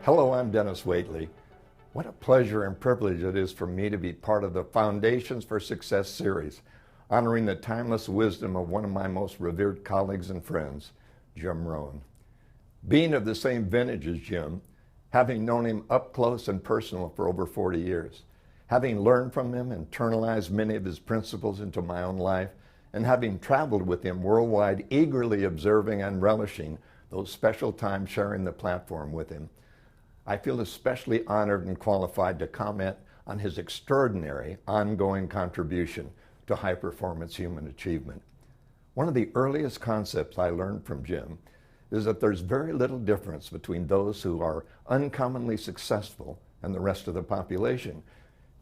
Hello, I'm Danis Waitely. What a pleasure and privilege it is for me to be part of the Foundations for Success series, honoring the timeless wisdom of one of my most revered colleagues and friends, Jim Rohn. Being of the same vintage as Jim, having known him up close and personal for over 40 years, having learned from him, internalized many of his principles into my own life, and having traveled with him worldwide, eagerly observing and relishing those special times sharing the platform with him, I feel especially honored and qualified to comment on his extraordinary ongoing contribution to high-performance human achievement. One of the earliest concepts I learned from Jim is that there's very little difference between those who are uncommonly successful and the rest of the population.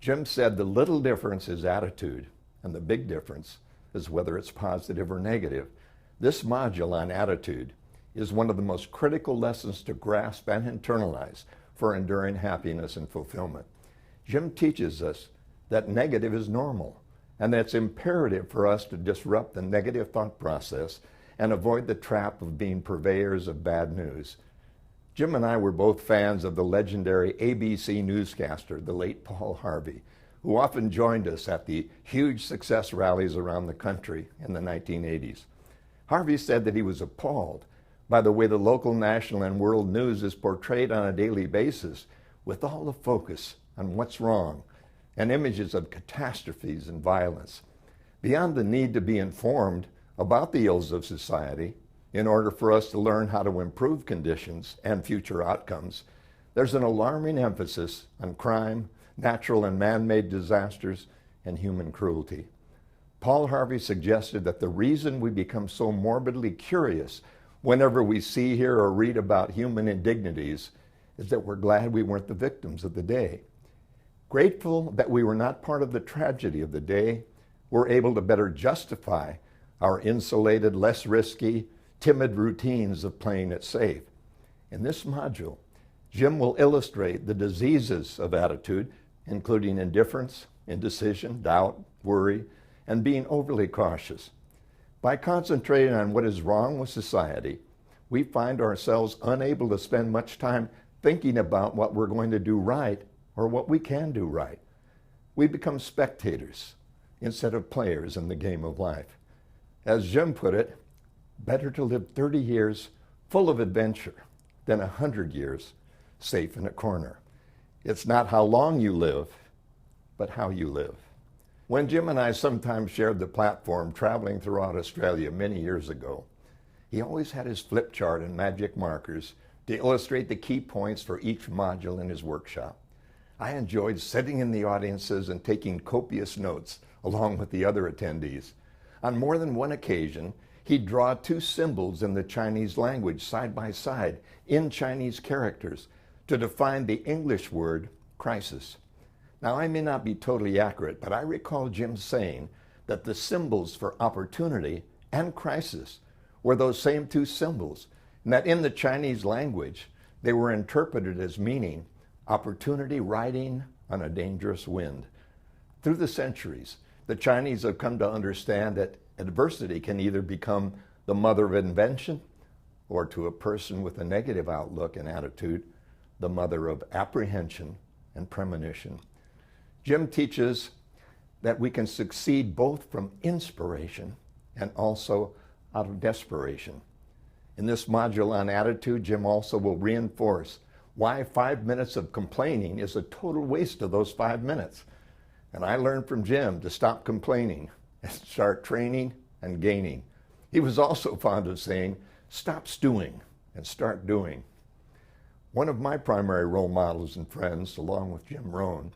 Jim said the little difference is attitude, and the big difference is whether it's positive or negative. This module on attitude is one of the most critical lessons to grasp and internalize for enduring happiness and fulfillment. Jim teaches us that negative is normal, and that it's imperative for us to disrupt the negative thought process and avoid the trap of being purveyors of bad news. Jim and I were both fans of the legendary ABC newscaster, the late Paul Harvey, who often joined us at the huge success rallies around the country in the 1980s. Harvey said that he was appalled by the way the local, national, and world news is portrayed on a daily basis, with all the focus on what's wrong and images of catastrophes and violence. Beyond the need to be informed about the ills of society in order for us to learn how to improve conditions and future outcomes, there's an alarming emphasis on crime, natural and man-made disasters, and human cruelty. Paul Harvey suggested that the reason we become so morbidly curious whenever we see, hear, or read about human indignities is that we're glad we weren't the victims of the day. Grateful that we were not part of the tragedy of the day, we're able to better justify our insulated, less risky, timid routines of playing it safe. In this module, Jim will illustrate the diseases of attitude, including indifference, indecision, doubt, worry, and being overly cautious. By concentrating on what is wrong with society, we find ourselves unable to spend much time thinking about what we're going to do right or what we can do right. We become spectators instead of players in the game of life. As Jim put it, better to live 30 years full of adventure than 100 years safe in a corner. It's not how long you live, but how you live. When Jim and I sometimes shared the platform traveling throughout Australia many years ago, he always had his flip chart and magic markers to illustrate the key points for each module in his workshop. I enjoyed sitting in the audiences and taking copious notes along with the other attendees. On more than one occasion, he'd draw two symbols in the Chinese language side by side in Chinese characters to define the English word crisis. Now, I may not be totally accurate, but I recall Jim saying that the symbols for opportunity and crisis were those same two symbols, and that in the Chinese language, they were interpreted as meaning opportunity riding on a dangerous wind. Through the centuries, the Chinese have come to understand that adversity can either become the mother of invention, or to a person with a negative outlook and attitude, the mother of apprehension and premonition. Jim teaches that we can succeed both from inspiration and also out of desperation. In this module on attitude, Jim also will reinforce why 5 minutes of complaining is a total waste of those 5 minutes. And I learned from Jim to stop complaining and start training and gaining. He was also fond of saying, stop stewing and start doing. One of my primary role models and friends, along with Jim Rohn,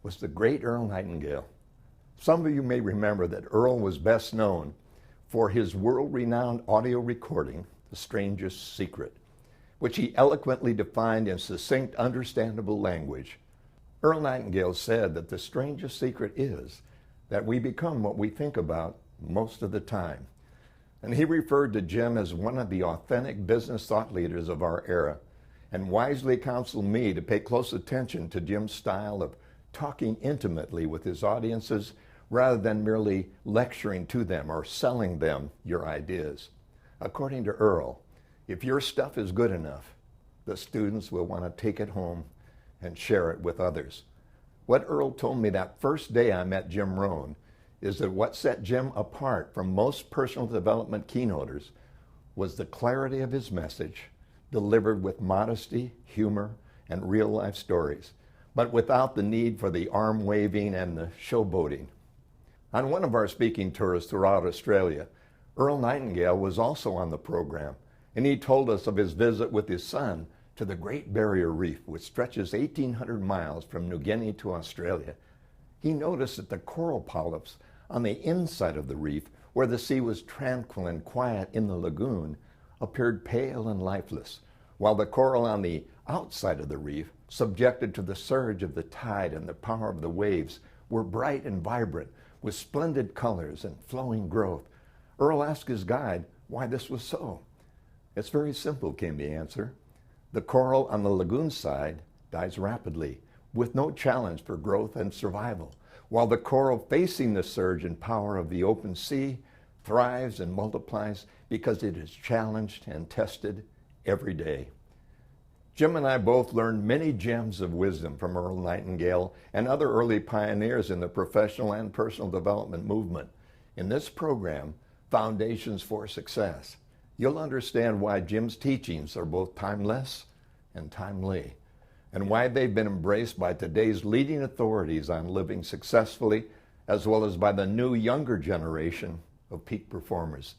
was the great Earl Nightingale. Some of you may remember that Earl was best known for his world-renowned audio recording, The Strangest Secret, which he eloquently defined in succinct, understandable language. Earl Nightingale said that the strangest secret is that we become what we think about most of the time. And he referred to Jim as one of the authentic business thought leaders of our era, and wisely counseled me to pay close attention to Jim's style of talking intimately with his audiences rather than merely lecturing to them or selling them your ideas. According to Earl, if your stuff is good enough, the students will want to take it home and share it with others. What Earl told me that first day I met Jim Rohn is that what set Jim apart from most personal development keynoters was the clarity of his message, delivered with modesty, humor, and real-life stories, but without the need for the arm-waving and the showboating. On one of our speaking tours throughout Australia, Earl Nightingale was also on the program, and he told us of his visit with his son to the Great Barrier Reef, which stretches 1,800 miles from New Guinea to Australia. He noticed that the coral polyps on the inside of the reef, where the sea was tranquil and quiet in the lagoon, appeared pale and lifeless, while the coral on the outside of the reef, subjected to the surge of the tide and the power of the waves, were bright and vibrant, with splendid colors and flowing growth. Earl asked his guide why this was so. "It's very simple," came the answer. "The coral on the lagoon side dies rapidly, with no challenge for growth and survival, while the coral facing the surge and power of the open sea thrives and multiplies because it is challenged and tested every day." Jim and I both learned many gems of wisdom from Earl Nightingale and other early pioneers in the professional and personal development movement. In this program, Foundations for Success, you'll understand why Jim's teachings are both timeless and timely, and why they've been embraced by today's leading authorities on living successfully, as well as by the new younger generation of peak performers.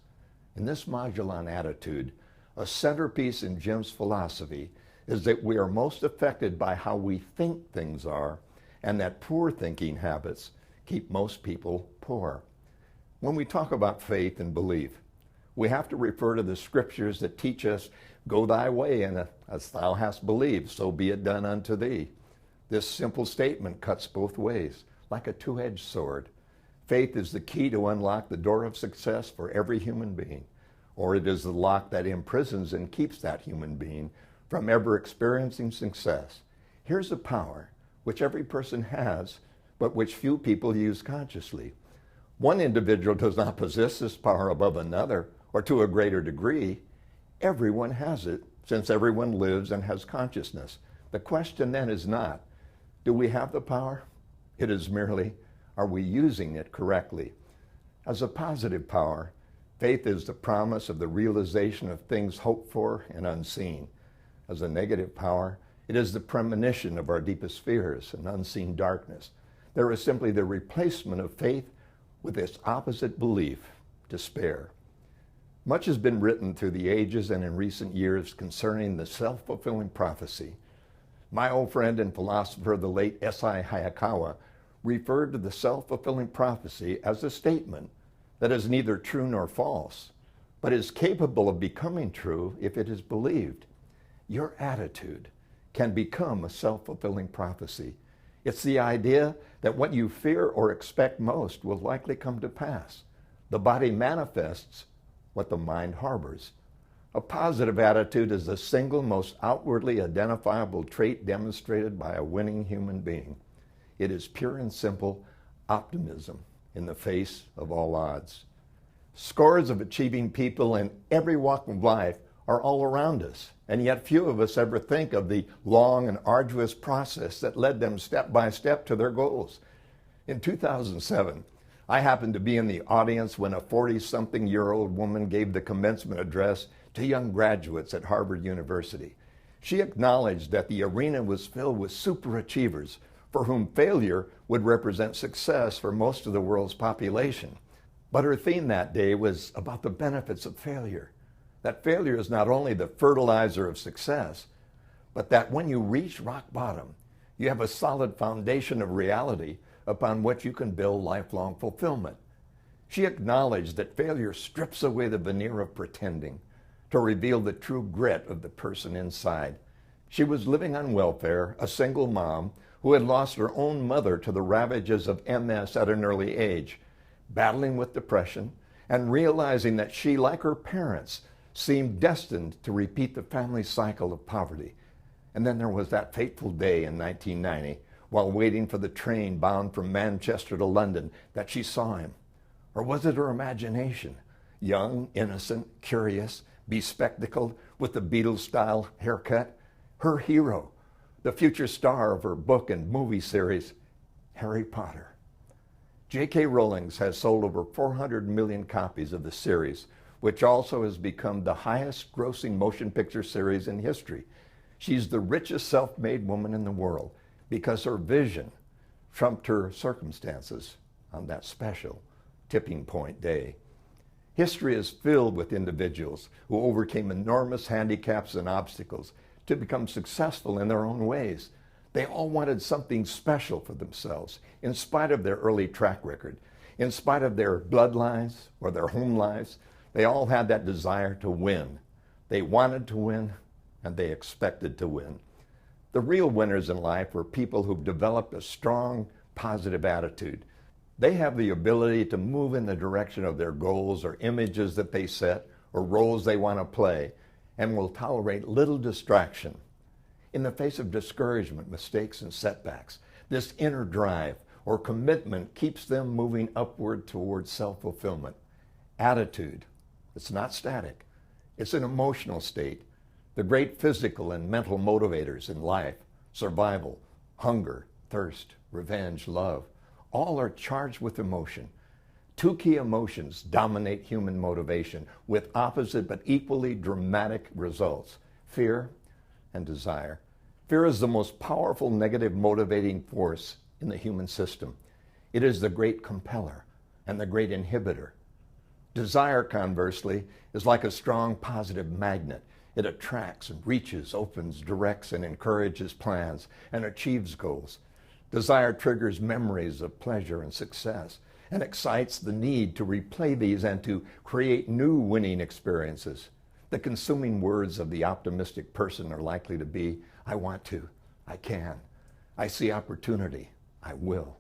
In this module on attitude, a centerpiece in Jim's philosophy is that we are most affected by how we think things are, and that poor thinking habits keep most people poor. When we talk about faith and belief, we have to refer to the scriptures that teach us, "Go thy way, and as thou hast believed, so be it done unto thee." This simple statement cuts both ways, like a two-edged sword. Faith is the key to unlock the door of success for every human being, or it is the lock that imprisons and keeps that human being from ever experiencing success. Here's a power which every person has, but which few people use consciously. One individual does not possess this power above another, or to a greater degree. Everyone has it, since everyone lives and has consciousness. The question then is not, do we have the power? It is merely, are we using it correctly? As a positive power, faith is the promise of the realization of things hoped for and unseen. As a negative power, it is the premonition of our deepest fears and unseen darkness. There is simply the replacement of faith with its opposite belief, despair. Much has been written through the ages and in recent years concerning the self-fulfilling prophecy. My old friend and philosopher, the late S.I. Hayakawa, referred to the self-fulfilling prophecy as a statement that is neither true nor false, but is capable of becoming true if it is believed. Your attitude can become a self-fulfilling prophecy. It's the idea that what you fear or expect most will likely come to pass. The body manifests what the mind harbors. A positive attitude is the single most outwardly identifiable trait demonstrated by a winning human being. It is pure and simple optimism in the face of all odds. Scores of achieving people in every walk of life are all around us, and yet few of us ever think of the long and arduous process that led them step by step to their goals. In 2007, I happened to be in the audience when a 40-something-year-old woman gave the commencement address to young graduates at Harvard University. She acknowledged that the arena was filled with superachievers for whom failure would represent success for most of the world's population. But her theme that day was about the benefits of failure. That failure is not only the fertilizer of success, but that when you reach rock bottom, you have a solid foundation of reality upon which you can build lifelong fulfillment. She acknowledged that failure strips away the veneer of pretending to reveal the true grit of the person inside. She was living on welfare, a single mom who had lost her own mother to the ravages of MS at an early age, battling with depression and realizing that she, like her parents, seemed destined to repeat the family cycle of poverty. And then there was that fateful day in 1990, while waiting for the train bound from Manchester to London, that she saw him. Or was it her imagination? Young, innocent, curious, bespectacled, with the Beatles-style haircut. her hero, the future star of her book and movie series, Harry Potter. J.K. Rowling has sold over 400 million copies of the series, which also has become the highest grossing motion picture series in history. She's the richest self-made woman in the world because her vision trumped her circumstances on that special tipping point day. History is filled with individuals who overcame enormous handicaps and obstacles to become successful in their own ways. They all wanted something special for themselves, in spite of their early track record, in spite of their bloodlines or their home lives. They all had that desire to win. They wanted to win, and they expected to win. The real winners in life are people who've developed a strong, positive attitude. They have the ability to move in the direction of their goals or images that they set or roles they want to play, and will tolerate little distraction. In the face of discouragement, mistakes, and setbacks, this inner drive or commitment keeps them moving upward towards self-fulfillment. Attitude, it's not static. It's an emotional state. The great physical and mental motivators in life, survival, hunger, thirst, revenge, love, all are charged with emotion. Two key emotions dominate human motivation with opposite but equally dramatic results: fear and desire. Fear is the most powerful negative motivating force in the human system. It is the great compeller and the great inhibitor. Desire, conversely, is like a strong positive magnet. It attracts and reaches, opens, directs, and encourages plans and achieves goals. Desire triggers memories of pleasure and success and excites the need to replay these and to create new winning experiences. The consuming words of the optimistic person are likely to be, I want to, I can, I see opportunity, I will.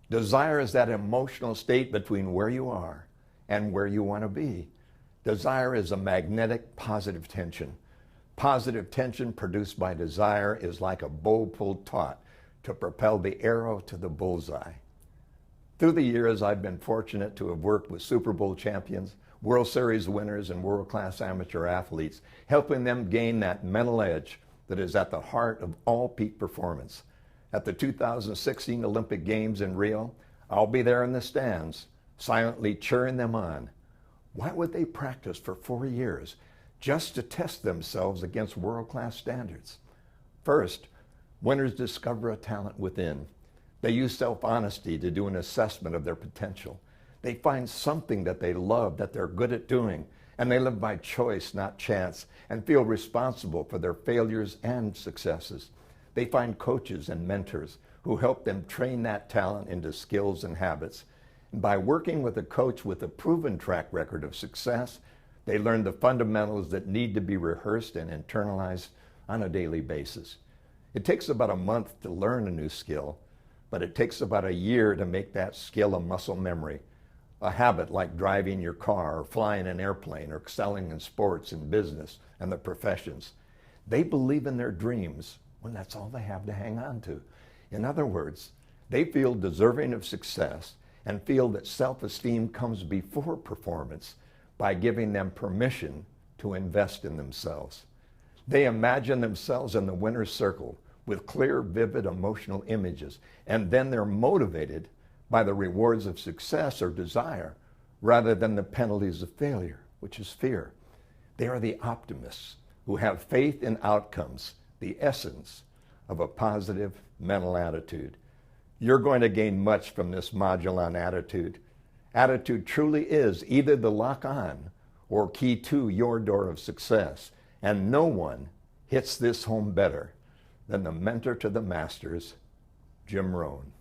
Desire is that emotional state between where you are and where you want to be. Desire is a magnetic positive tension. Positive tension produced by desire is like a bow pulled taut to propel the arrow to the bullseye. Through the years, I've been fortunate to have worked with Super Bowl champions, World Series winners, and world-class amateur athletes, helping them gain that mental edge that is at the heart of all peak performance. At the 2016 Olympic Games in Rio, I'll be there in the stands, silently cheering them on. Why would they practice for 4 years just to test themselves against world-class standards? First, winners discover a talent within. They use self-honesty to do an assessment of their potential. They find something that they love, that they're good at doing, and they live by choice, not chance, and feel responsible for their failures and successes. They find coaches and mentors who help them train that talent into skills and habits. And by working with a coach with a proven track record of success, they learn the fundamentals that need to be rehearsed and internalized on a daily basis. It takes about a month to learn a new skill, but it takes about a year to make that skill a muscle memory, a habit like driving your car or flying an airplane or excelling in sports and business and the professions. They believe in their dreams when that's all they have to hang on to. In other words, they feel deserving of success and feel that self-esteem comes before performance by giving them permission to invest in themselves. They imagine themselves in the winner's circle with clear, vivid emotional images, and then they're motivated by the rewards of success or desire rather than the penalties of failure, which is fear. They are the optimists who have faith in outcomes, the essence of a positive mental attitude. You're going to gain much from this module on attitude. Attitude truly is either the lock on or key to your door of success, and no one hits this home better than the mentor to the masters, Jim Rohn.